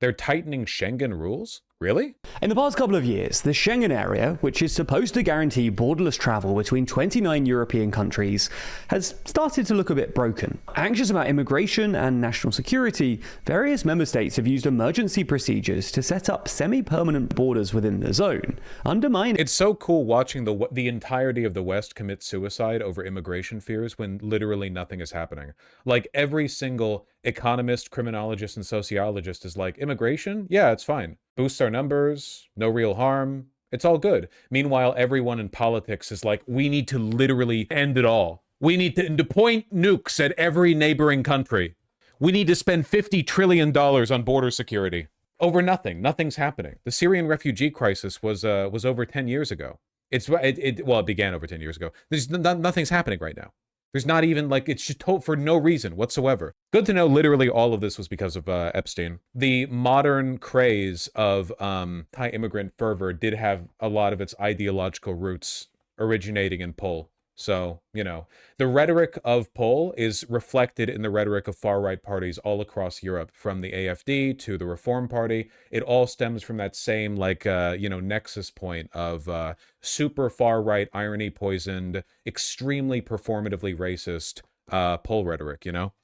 They're tightening Schengen rules? Really? In the past couple of years, the Schengen area, which is supposed to guarantee borderless travel between 29 European countries, has started to look a bit broken. Anxious about immigration and national security, various member states have used emergency procedures to set up semi-permanent borders within the zone, undermining... It's so cool watching the entirety of the West commit suicide over immigration fears when literally nothing is happening. Like, every single economist, criminologist, and sociologist is like, immigration? Yeah, it's fine. Boosts our numbers, no real harm, it's all good. Meanwhile, everyone in politics is like, we need to literally end it all. We need to point nukes at every neighboring country. We need to spend $50 trillion on border security. Over nothing. Nothing's happening. The Syrian refugee crisis was over 10 years ago. It began over 10 years ago. Nothing's happening right now. There's not even, like, it's just for no reason whatsoever. Good to know literally all of this was because of Epstein. The modern craze of anti-immigrant fervor did have a lot of its ideological roots originating in Pol. So, you know, the rhetoric of Pol is reflected in the rhetoric of far-right parties all across Europe, from the AfD to the Reform Party. It all stems from that same, like, nexus point of super far-right, irony-poisoned, extremely performatively racist Pol rhetoric, you know?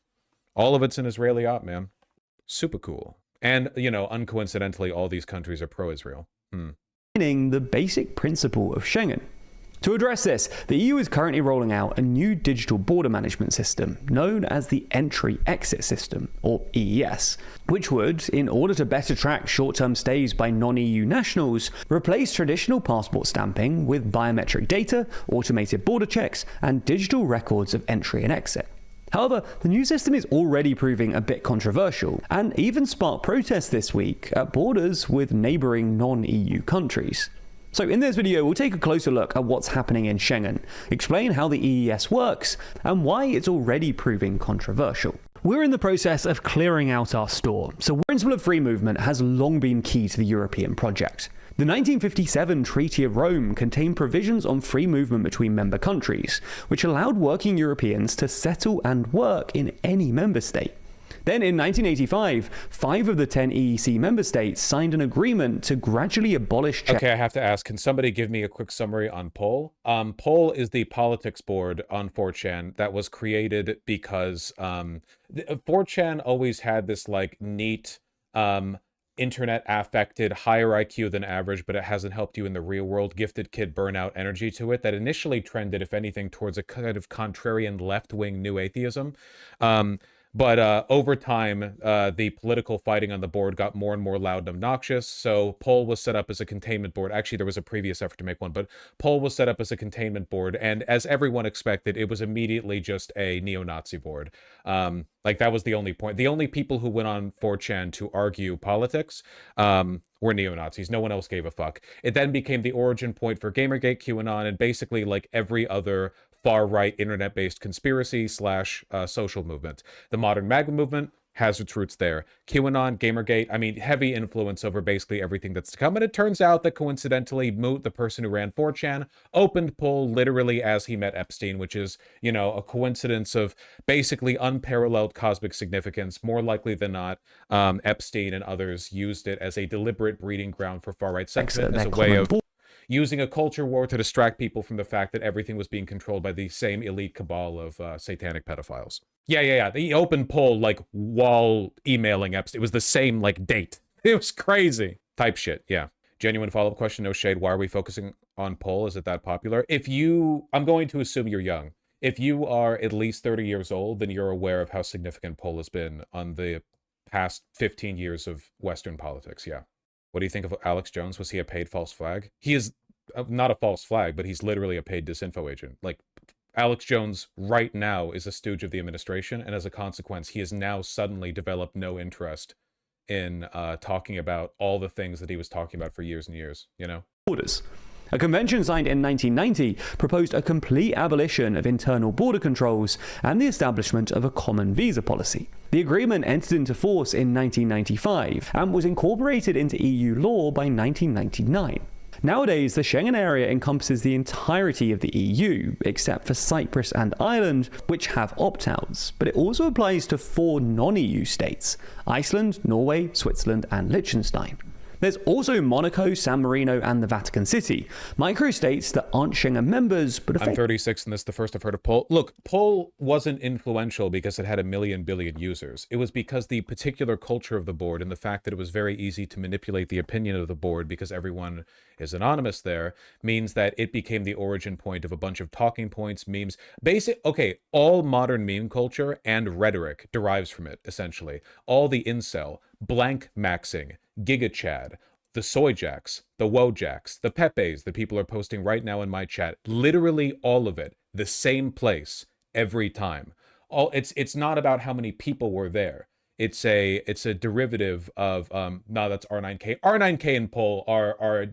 All of it's an Israeli op, man. Super cool. And, you know, uncoincidentally, all these countries are pro-Israel. The basic principle of Schengen. To address this, the EU is currently rolling out a new digital border management system known as the Entry-Exit System, or EES, which would, in order to better track short-term stays by non-EU nationals, replace traditional passport stamping with biometric data, automated border checks, and digital records of entry and exit. However, the new system is already proving a bit controversial, and even sparked protests this week at borders with neighbouring non-EU countries. So in this video, we'll take a closer look at what's happening in Schengen, explain how the EES works, and why it's already proving controversial. We're in the process of clearing out our store, so the principle of free movement has long been key to the European project. The 1957 Treaty of Rome contained provisions on free movement between member countries, which allowed working Europeans to settle and work in any member state. Then in 1985, 5 of the 10 EEC member states signed an agreement to gradually abolish... Okay, I have to ask, can somebody give me a quick summary on Pol? Pol is the politics board on 4chan that was created because 4chan always had this, like, neat, internet affected, higher IQ than average, but it hasn't helped you in the real world, gifted kid burnout energy to it that initially trended, if anything, towards a kind of contrarian left-wing new atheism. But over time, the political fighting on the board got more and more loud and obnoxious, so Pol was set up as a containment board. Actually, there was a previous effort to make one, but Pol was set up as a containment board, and as everyone expected, it was immediately just a neo-Nazi board. Like, that was the only point. The only people who went on 4chan to argue politics were neo-Nazis. No one else gave a fuck. It then became the origin point for Gamergate, QAnon, and basically, like, every other far-right internet-based conspiracy / social movement. The modern MAGA movement has its roots there. QAnon, Gamergate, I mean, heavy influence over basically everything that's to come. And it turns out that coincidentally, Moot, the person who ran 4chan, opened Pol literally as he met Epstein, which is, you know, a coincidence of basically unparalleled cosmic significance. More likely than not, Epstein and others used it as a deliberate breeding ground for far-right sentiment, as a way of using a culture war to distract people from the fact that everything was being controlled by the same elite cabal of satanic pedophiles. Yeah. He opened Pol, like, while emailing Epstein. It was the same, like, date. It was crazy. Type shit, yeah. Genuine follow-up question, no shade. Why are we focusing on Pol? Is it that popular? I'm going to assume you're young. If you are at least 30 years old, then you're aware of how significant Pol has been on the past 15 years of Western politics, yeah. What do you think of Alex Jones? Was he a paid false flag? He is not a false flag, but he's literally a paid disinfo agent. Like, Alex Jones right now is a stooge of the administration, and as a consequence, he has now suddenly developed no interest in talking about all the things that he was talking about for years and years, you know? Borders. A convention signed in 1990 proposed a complete abolition of internal border controls and the establishment of a common visa policy. The agreement entered into force in 1995 and was incorporated into EU law by 1999. Nowadays, the Schengen area encompasses the entirety of the EU, except for Cyprus and Ireland, which have opt-outs, but it also applies to 4 non-EU states: Iceland, Norway, Switzerland, and Liechtenstein. There's also Monaco, San Marino, and the Vatican City, microstates that aren't Schengen members, but I'm 36 and this is the first I've heard of Poll. Look, Poll wasn't influential because it had a billion users. It was because the particular culture of the board and the fact that it was very easy to manipulate the opinion of the board because everyone is anonymous there means that it became the origin point of a bunch of talking points, memes. All modern meme culture and rhetoric derives from it, essentially. All the incel, blank maxing, Giga Chad, the Soy Jacks, the Wojacks, the Pepes that people are posting right now in my chat, literally all of it, the same place every time. It's not about how many people were there. It's a derivative of no, that's R9K. R9K and Poll are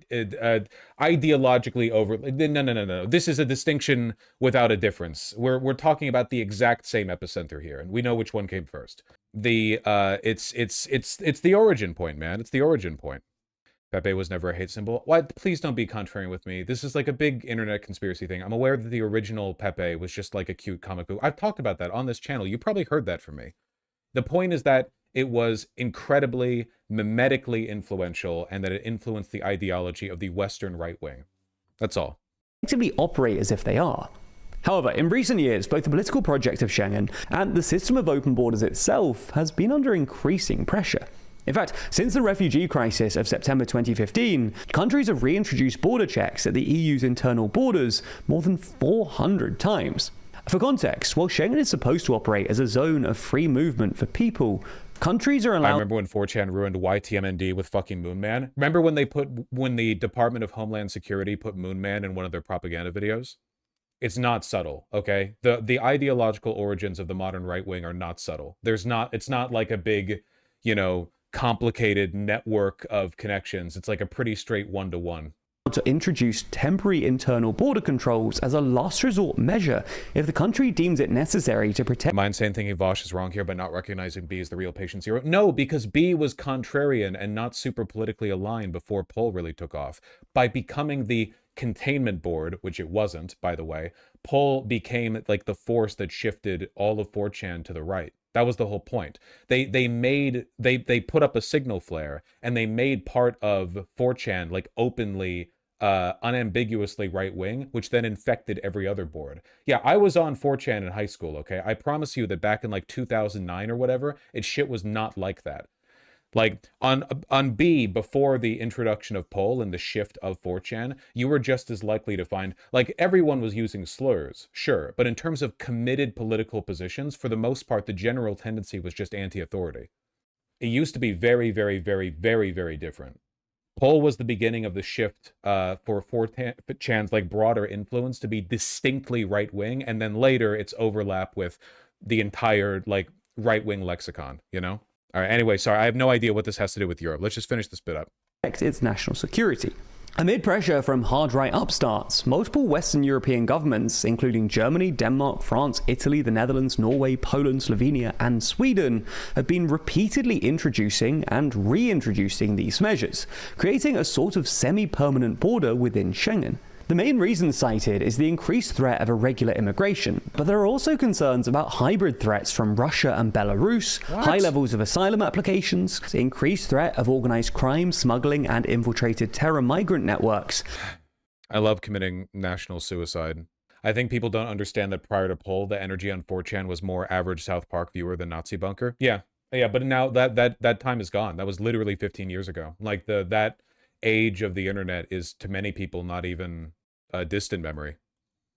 ideologically over. No. This is a distinction without a difference. We're talking about the exact same epicenter here, and we know which one came first. It's the origin point, man. It's the origin point. Pepe was never a hate symbol. Why? Please don't be contrarian with me. This is like a big internet conspiracy thing. I'm aware that the original Pepe was just like a cute comic book. I've talked about that on this channel. You probably heard that from me. The point is that it was incredibly mimetically influential and that it influenced the ideology of the Western right wing. That's all. Actively operate as if they are. However, in recent years, both the political project of Schengen and the system of open borders itself has been under increasing pressure. In fact, since the refugee crisis of September 2015, countries have reintroduced border checks at the EU's internal borders more than 400 times. For context, while Schengen is supposed to operate as a zone of free movement for people, countries are allowed... I remember when 4chan ruined YTMND with fucking Moonman. Remember when the Department of Homeland Security put Moonman in one of their propaganda videos? It's not subtle, okay? The ideological origins of the modern right wing are not subtle. It's not like a big, complicated network of connections. It's like a pretty straight one-to-one. To introduce temporary internal border controls as a last resort measure if the country deems it necessary to protect... Am I insane thinking Vaush is wrong here by not recognizing B as the real patient zero? No, because B was contrarian and not super politically aligned before Poll really took off. By becoming the containment board, which it wasn't, by the way, Poll became like the force that shifted all of 4chan to the right. That was the whole point. They put up a signal flare and they made part of 4chan like openly unambiguously right wing, which then infected every other board. Yeah, I was on 4chan in high school, okay? I promise you that back in like 2009 or whatever, shit was not like that. Like on B, before the introduction of Poll and the shift of 4chan, you were just as likely to find, like, everyone was using slurs, sure, but in terms of committed political positions, for the most part, the general tendency was just anti-authority. It used to be very, very, very, very, very different. Poll was the beginning of the shift for 4chan's like broader influence to be distinctly right-wing, and then later its overlap with the entire like right-wing lexicon, All right, anyway, sorry, I have no idea what this has to do with Europe. Let's just finish this bit up. Its national security. Amid pressure from hard-right upstarts, multiple Western European governments, including Germany, Denmark, France, Italy, the Netherlands, Norway, Poland, Slovenia, and Sweden, have been repeatedly introducing and reintroducing these measures, creating a sort of semi-permanent border within Schengen. The main reason cited is the increased threat of irregular immigration, but there are also concerns about hybrid threats from Russia and Belarus, high levels of asylum applications, increased threat of organized crime, smuggling, and infiltrated terror migrant networks. I love committing national suicide. I think people don't understand that prior to Poll, the energy on 4chan was more average South Park viewer than Nazi bunker. Yeah, but now that time is gone. That was literally 15 years ago. Like that age of the internet is to many people not even a distant memory.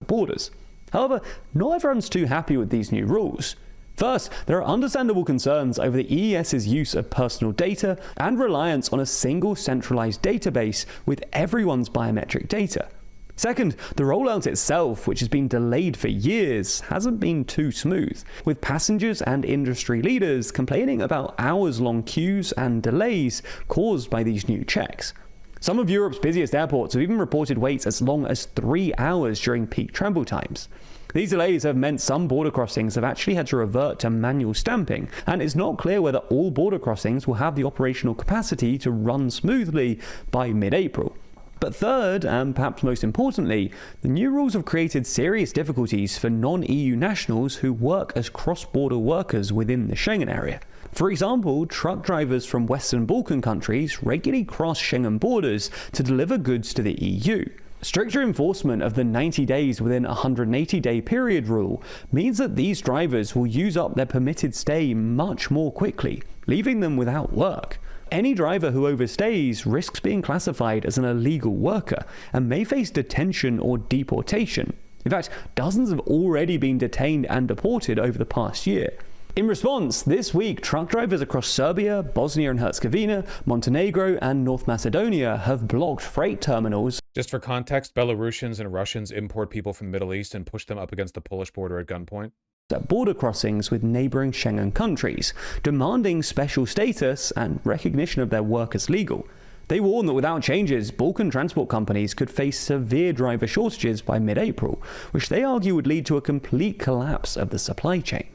Borders. However, not everyone's too happy with these new rules. First, there are understandable concerns over the EES's use of personal data and reliance on a single centralized database with everyone's biometric data. Second, the rollout itself, which has been delayed for years, hasn't been too smooth, with passengers and industry leaders complaining about hours-long queues and delays caused by these new checks. Some of Europe's busiest airports have even reported waits as long as 3 hours during peak travel times. These delays have meant some border crossings have actually had to revert to manual stamping, and it's not clear whether all border crossings will have the operational capacity to run smoothly by mid-April. But third, and perhaps most importantly, the new rules have created serious difficulties for non-EU nationals who work as cross-border workers within the Schengen area. For example, truck drivers from Western Balkan countries regularly cross Schengen borders to deliver goods to the EU. Stricter enforcement of the 90 days within a 180-day period rule means that these drivers will use up their permitted stay much more quickly, leaving them without work. Any driver who overstays risks being classified as an illegal worker and may face detention or deportation. In fact, dozens have already been detained and deported over the past year. In response, this week, truck drivers across Serbia, Bosnia and Herzegovina, Montenegro, and North Macedonia have blocked freight terminals. Just for context, Belarusians and Russians import people from the Middle East and push them up against the Polish border at gunpoint. At border crossings with neighbouring Schengen countries, demanding special status and recognition of their work as legal. They warn that without changes, Balkan transport companies could face severe driver shortages by mid-April, which they argue would lead to a complete collapse of the supply chain.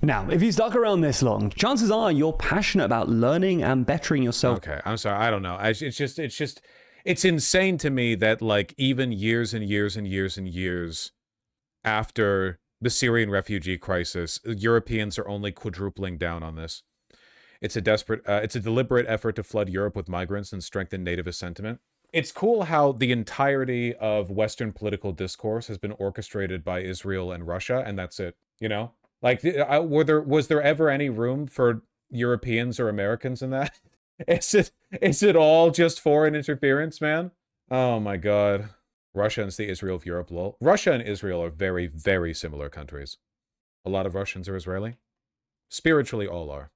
Now, if you stuck around this long, chances are you're passionate about learning and bettering yourself. Okay, I'm sorry, I don't know. It's insane to me that, like, even years and years and years and years after the Syrian refugee crisis, Europeans are only quadrupling down on this. It's a deliberate effort to flood Europe with migrants and strengthen nativist sentiment. It's cool how the entirety of Western political discourse has been orchestrated by Israel and Russia, and that's it, you know? Like, was there ever any room for Europeans or Americans in that? Is it all just foreign interference, man? Oh my god. Russia is the Israel of Europe, lol. Russia and Israel are very, very similar countries. A lot of Russians are Israeli. Spiritually, all are.